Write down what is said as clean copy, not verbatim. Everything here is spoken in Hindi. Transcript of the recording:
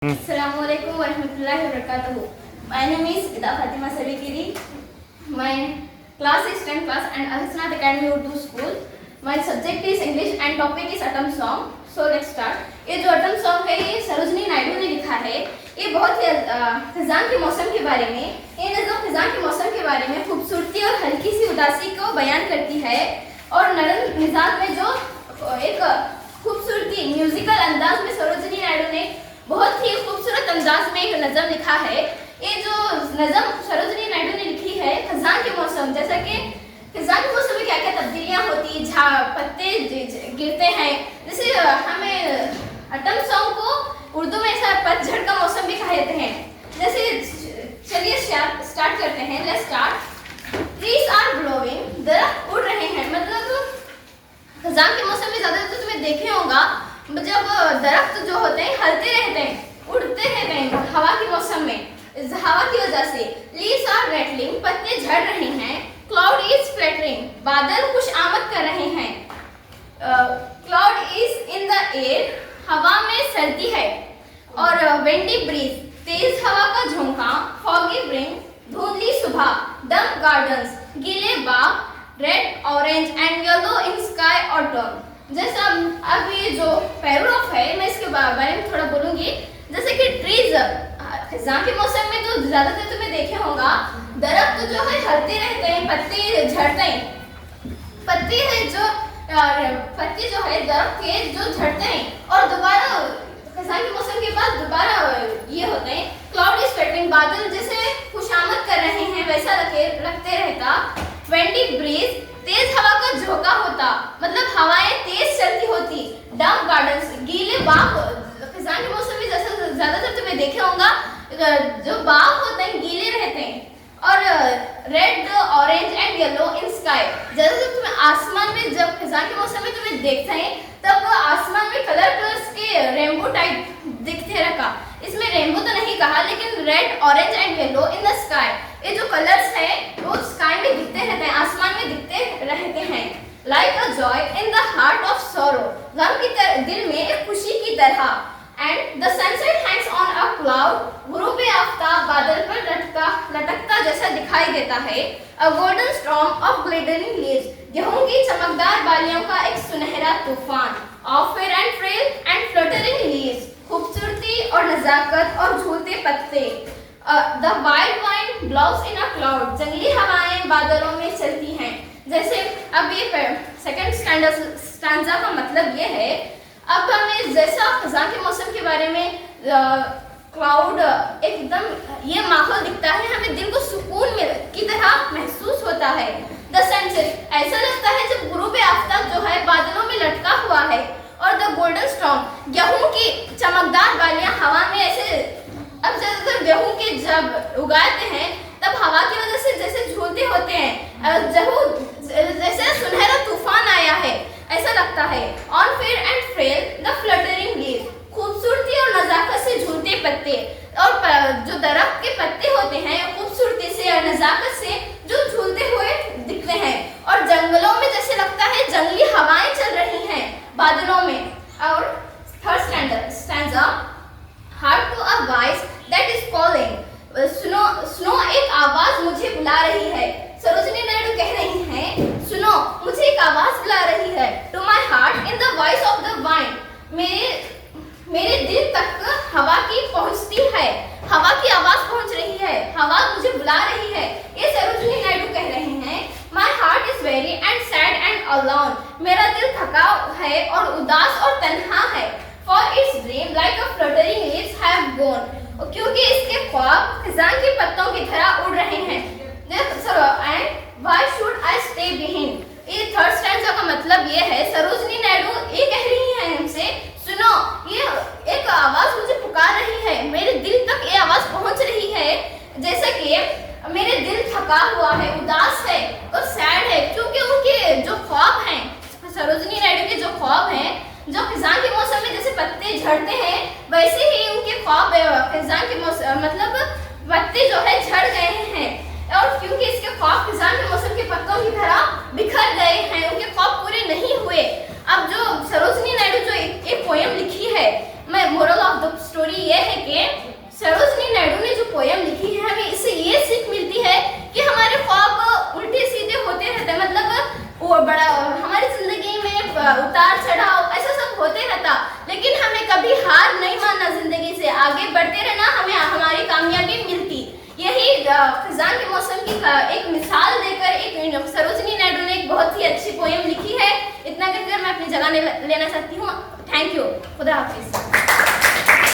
Assalamualaikum warahmatullahi wabarakatuh. My name is Ida Fatima Sarikiri. My class is 10th class and Al-Hasnat Academy Urdu School. My subject is English and topic is Autumn Song. So let's start. ये जो Autumn Song है ये सरोजनी नायडू ने लिखा है। ये बहुत ही खिजान के मौसम के बारे में, ये नज़म खिजान के मौसम के बारे में खूबसूरती और हल्की सी उदासी को बयान करती है और नरम मिजाज में जो एक खूबसूरती म्यूजिकल अंदाज में सरोजनी नायडू ने बहुत ही खूबसूरत अंदाज में एक नज़म लिखा है। ये जो नज़म सरोजनी नायडू ने लिखी है खजान के मौसम, जैसा कि खजान के मौसम में क्या क्या तब्दीलियाँ होती, पत्ते गिरते हैं, जैसे हमें ऑटम सॉन्ग को उर्दू में ऐसा पतझड़ का मौसम भी कहते हैं। जैसे चलिए स्टार्ट करते हैं। Let's start. Trees are blowing, दरख्त उड़ रहे हैं। मतलब खजान के मौसम में ज़्यादातर तुम्हें देखे होगा जब दरख्त जो होते हैं हिलते रहते हैं, उड़ते रहते हैं हवा के मौसम में, हवा की वजह से। लीव्स आर रेटलिंग, पत्ते झड़ रहे हैं। क्लाउड इज फ्लटरिंग, बादल खुश आमद कर रहे हैं। Cloud is in the air, हवा में सर्दी है। और विंडी ब्रीज, तेज हवा का झोंका। फॉगी ब्रिंग, धुंधली सुबह। डम गार्डन्स, गीले बाग। Red orange and yellow in sky autumn. जैसा अब ये जो पैराग्राफ है मैं इसके बारे में थोड़ा बोलूंगी। जैसे कि ट्रीज खिजान के मौसम में जो ज्यादातर तुम्हें देखे होगा दरख्त जो है हिलते रहते हैं, पत्ते झड़ते हैं। पत्ते है जो दरख्त के जो झड़ते हैं और दोबारा खिजान के मौसम के बाद दोबारा ये होते हैं। क्लाउड इज फ्लटरिंग, बादल जैसे खुशामद कर रहे हैं वैसा लगते रहता। विंडी ब्रीज, तेज हवा का झोंका होता, मतलब हवाएं तेज चलती होती। डम गार्डन्स, गीले बाग खिजान के मौसम में जैसा ज्यादातर तुम्हें देखे होगा जो बाग होते हैं गीले रहते हैं। और red orange and yellow in sky, जैसे तुम्हें आसमान में जब खिजान के मौसम में तुम्हें देखते हैं तब आसमान में कलर्स के रेनबो टाइप दिखते रखा। इसमें रेनबो तो नहीं कहा लेकिन red orange and yellow in the sky, ये जो कलर्स है वो स्काई में दिखते रहते हैं, आसमान में दिखते रहते हैं। Like a joy in the heart of sorrow, गम की दिल में एक खुशी की तरह। And the sunset hangs on a cloud, गुरूब आफ्ताब बादल पर लटकता जैसा दिखाई देता है। A golden storm of glittering leaves, गेहूं की चमकदार बालियों का एक सुनहरा तूफान। Of fair and frail and fluttering leaves, खूबसूरती और नजाकत और झूलते पत्ते। The wild wind blows in a cloud, जंगली हवाएं बादलों में चलती हैं। जैसे अब ये सेकंड स्टैंजा का मतलब ये है। अब हमें जैसा खजान के मौसम के बारे में क्लाउड एकदम ये माहौल दिखता है, हमें दिल को सुकून की तरह महसूस होता है। द सनसेट, ऐसा लगता है जब गुरूब आफ्ताब जो है बादलों में लटका हुआ है। और द गोल्डन स्टॉर्म, गेहूं की चमकदार बालियां हवा में ऐसे, अब ज्यादातर गेहूं के जब उगाते हैं तब हवा की वजह से जैसे झूलते होते हैं, जैसे सुनहरा तूफान आया है ऐसा लगता है। On fair and frail the fluttering leaves, खूबसूरती और नजाकत से झूलते पत्ते। और जो दरख्त के पत्ते होते हैं खूबसूरती से और नजाकत से जो झूलते हुए दिखते हैं। और जंगलों में जैसे लगता है जंगली हवाएं चल रही हैं बादलों में। और third stanza, heart to a voice that is calling, सुनो सुनो एक आवाज मुझे बुला रही है। सरोजनी नायडू कह रही हैं सुनो मुझे एक आवाज बुला रही है। To my heart in the voice of the wind, मेरे दिल तक हवा की पहुंचती है, हवा की आवाज पहुंच रही है, हवा मुझे बुला रही है। ये सरोजनी नायडू कह रहे हैं। My heart is very and sad and alone, मेरा दिल थका है और उदास और तन्हा है। For its dream like a fluttering leaves have gone, क्योंकि इसके ख्वाब खिजान के पत्तों की तरह उड़ रहे हैं। And why should I stay behind, ये थर्ड स्टैंजा का मतलब ये है सरोजनी नायडू ये कह रही है हमसे सुनो ये एक आवाज मुझे पुकार रही है, मेरे दिल तक ये आवाज पहुंच रही है। जैसा कि मेरे दिल थका हुआ है, उदास है और सैड है, क्योंकि उनके जो ख्वाब हैं सरोजनी नायडू के जो ख्वाब हैं जो खिजान के मौसम में जैसे पत्ते झड़ते हैं वैसे ही उनके ख्वाब खिजान के मौसम मतलब पत्ते जो है झड़ गए हैं। और क्योंकि इसके ख्वाब खिजान के मौसम के पत्तों की तरह बिखर गए हैं, उनके ख्वाब पूरे नहीं हुए। अब जो सरोजनी नायडू जो एक पोयम लिखी है मोरल ऑफ द स्टोरी ये है कि सरोजनी नायडू ने जो पोयम लिखी है, हमें इससे ये सीख मिलती है कि हमारे ख्वाब उल्टे सीधे होते रहते हैं, मतलब वो बड़ा हमारी जिंदगी में उतार चढ़ाव ऐसा सब होते रहता, लेकिन हमें कभी हार नहीं मानना, जिंदगी से आगे बढ़ते रहना, हमें हमारी कामयाबी मिलती। यही खजान के मौसम की एक मिसाल देकर एक सरोजनी नायडू ने एक बहुत ही अच्छी पोयम लिखी है। इतना कहकर मैं अपनी जगह लेना चाहती हूँ। Thank you. खुदा हाफिज।